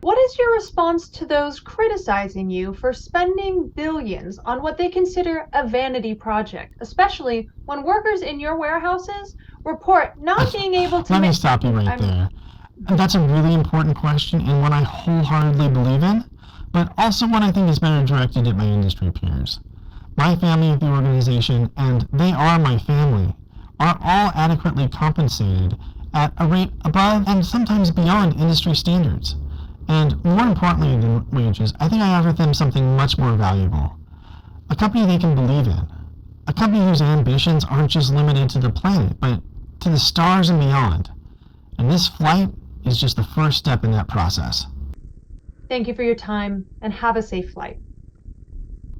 What is your response to those criticizing you for spending billions on what they consider a vanity project, especially when workers in your warehouses report not being able to Let me make stop you right I'm there. That's a really important question and one I wholeheartedly believe in, but also one I think is better directed at my industry peers. My family at the organization, and they are my family, are all adequately compensated at a rate above and sometimes beyond industry standards. And more importantly than wages, I think I offer them something much more valuable. A company they can believe in. A company whose ambitions aren't just limited to the planet, but to the stars and beyond. And this flight is just the first step in that process. Thank you for your time and have a safe flight.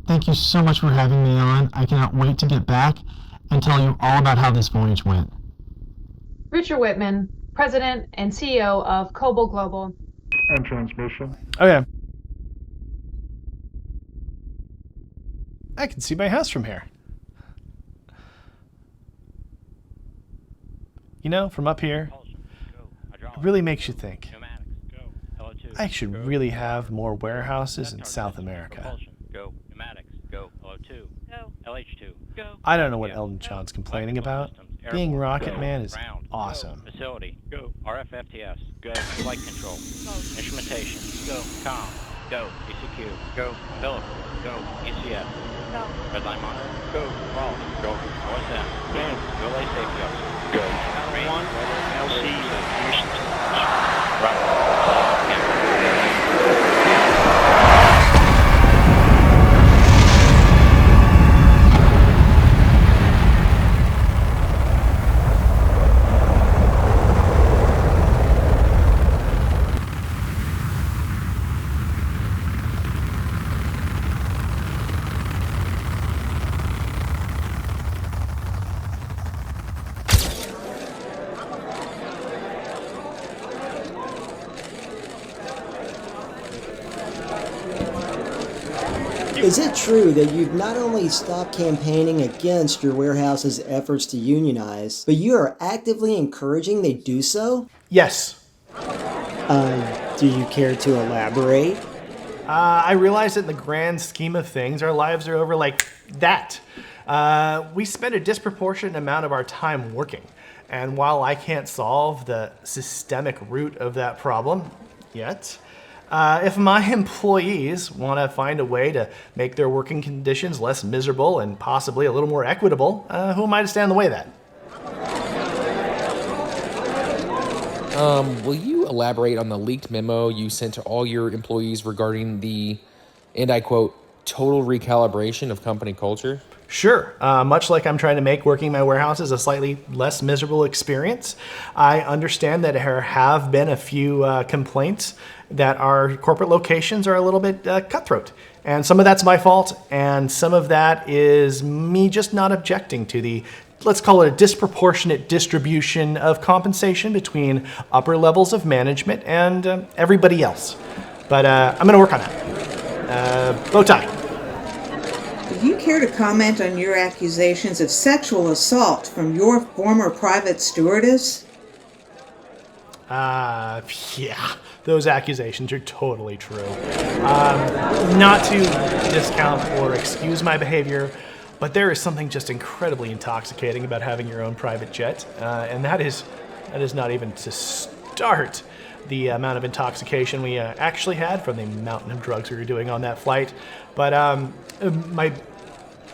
Thank you so much for having me on. I cannot wait to get back and tell you all about how this voyage went. Richard Whitman, President and CEO of Cobalt Global. And transmission. Okay. I can see my house from here. You know, from up here, it really makes you think. I should really have more warehouses in South America. I don't know what Elton John's complaining about. Being Rocket Man is awesome. Facility. Go. RFFTS. Go. Flight control. Instrumentation. Go. Com. Go. ECQ. Go. Philip. Go. ECS. Go. Red line monitor. Go. Quality. Go. OSM. Go. Relay safety officer. Go. One. LC. Mission. Right. Is it true that you've not only stopped campaigning against your warehouse's efforts to unionize, but you are actively encouraging they do so? Yes. Do you care to elaborate? I realize that in the grand scheme of things, our lives are over like that. We spend a disproportionate amount of our time working. And while I can't solve the systemic root of that problem yet, if my employees want to find a way to make their working conditions less miserable and possibly a little more equitable, who am I to stand in the way of that? Will you elaborate on the leaked memo you sent to all your employees regarding the, and I quote, total recalibration of company culture? Sure. Much like I'm trying to make working my warehouses a slightly less miserable experience, I understand that there have been a few complaints that our corporate locations are a little bit cutthroat. And some of that's my fault, and some of that is me just not objecting to the, let's call it a disproportionate distribution of compensation between upper levels of management and everybody else. But I'm going to work on that. Bow tie. Do you care to comment on your accusations of sexual assault from your former private stewardess? Yeah, those accusations are totally true. Not to discount or excuse my behavior, but there is something just incredibly intoxicating about having your own private jet, and that is not even to start the amount of intoxication we actually had from the mountain of drugs we were doing on that flight. But my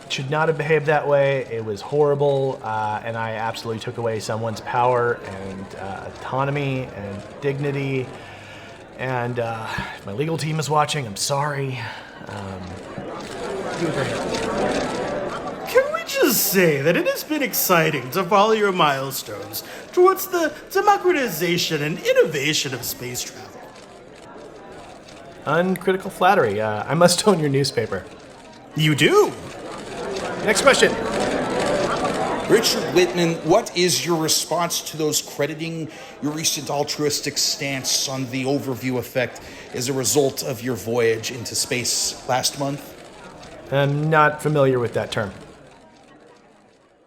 should not have behaved that way. It was horrible, and I absolutely took away someone's power and autonomy and dignity. And if my legal team is watching, I'm sorry. You agree? Can we just say that it has been exciting to follow your milestones towards the democratization and innovation of space travel? Uncritical flattery. I must own your newspaper. You do? Next question. Richard Whitman, what is your response to those crediting your recent altruistic stance on the overview effect as a result of your voyage into space last month? I'm not familiar with that term.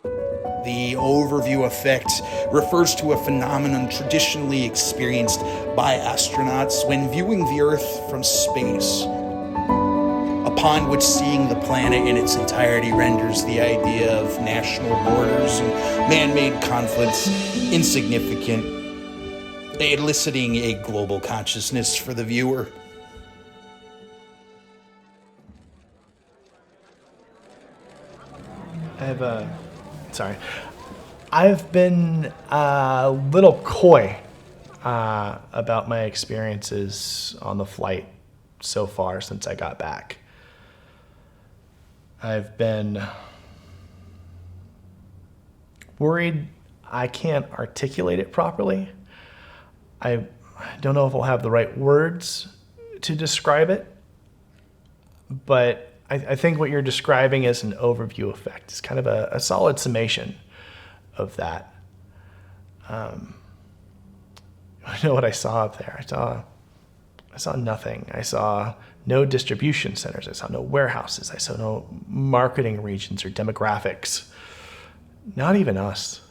The overview effect refers to a phenomenon traditionally experienced by astronauts when viewing the Earth from space, upon which seeing the planet in its entirety renders the idea of national borders and man-made conflicts insignificant, eliciting a global consciousness for the viewer. I've been a little coy about my experiences on the flight so far since I got back. I've been worried I can't articulate it properly. I don't know if I'll have the right words to describe it, but I think what you're describing is an overview effect. It's kind of a solid summation of that. I know what I saw up there. I saw nothing. I saw no distribution centers. I saw no warehouses. I saw no marketing regions or demographics. Not even us.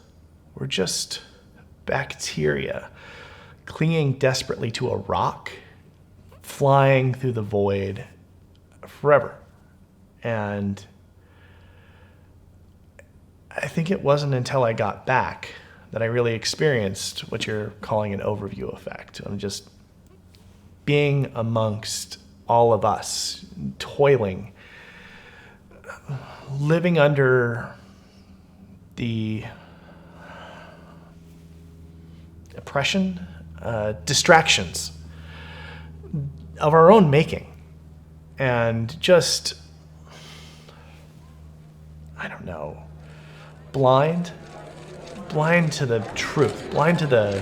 We're just bacteria clinging desperately to a rock, flying through the void forever. And I think it wasn't until I got back that I really experienced what you're calling an overview effect. I'm just being amongst all of us, toiling, living under the oppression, distractions of our own making, and just, I don't know, blind to the truth, blind to the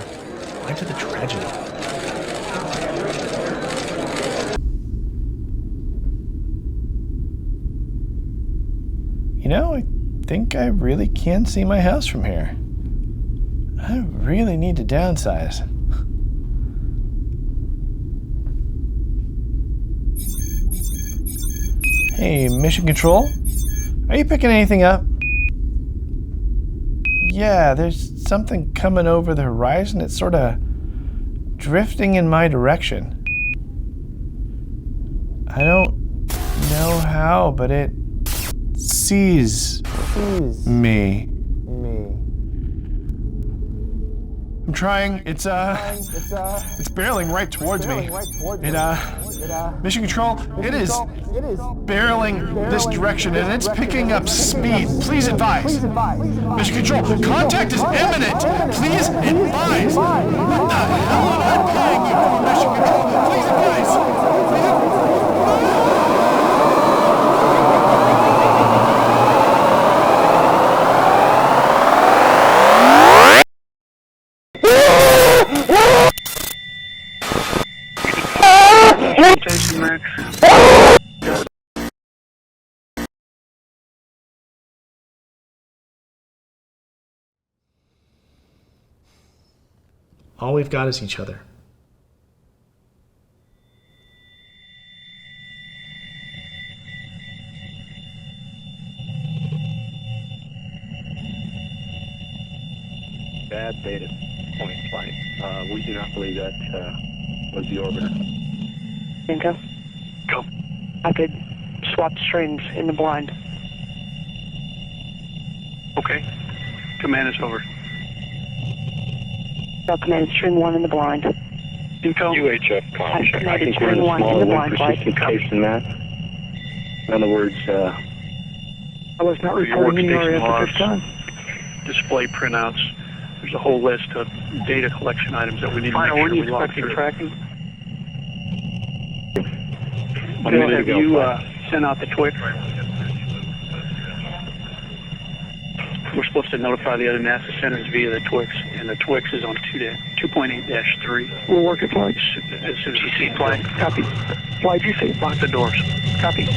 tragedy. You know, I think I really can see my house from here. I really need to downsize. Hey, Mission Control? Are you picking anything up? Yeah, there's something coming over the horizon. It's sort of drifting in my direction. I don't know how, but it sees me. I'm trying. It's barreling right towards me. Mission Control, it is barreling this direction and it's picking up speed. Please advise. Mission Control, contact is imminent. Please advise. What the hell am I paying you for, Mission Control? Please advise. All we've got is each other. Bad beta point flight. We do not believe that was the orbiter. Bingo. Go. I could swap strings in the blind. Okay. Command is over. I'll command string 1 in the blind. Info. UHF com check. I think we're in a small persistent case in that. In other words, I was not reporting your area at this time. Display printouts. There's a whole list of data collection items that we need to make sure we log through. Tracking? Bill, have you sent out the Twix? We're supposed to notify the other NASA centers via the Twix, and the Twix is on 2.8-3. We're working flight. As soon as you see flight. Copy. Flight, you see. Lock the doors. Copy.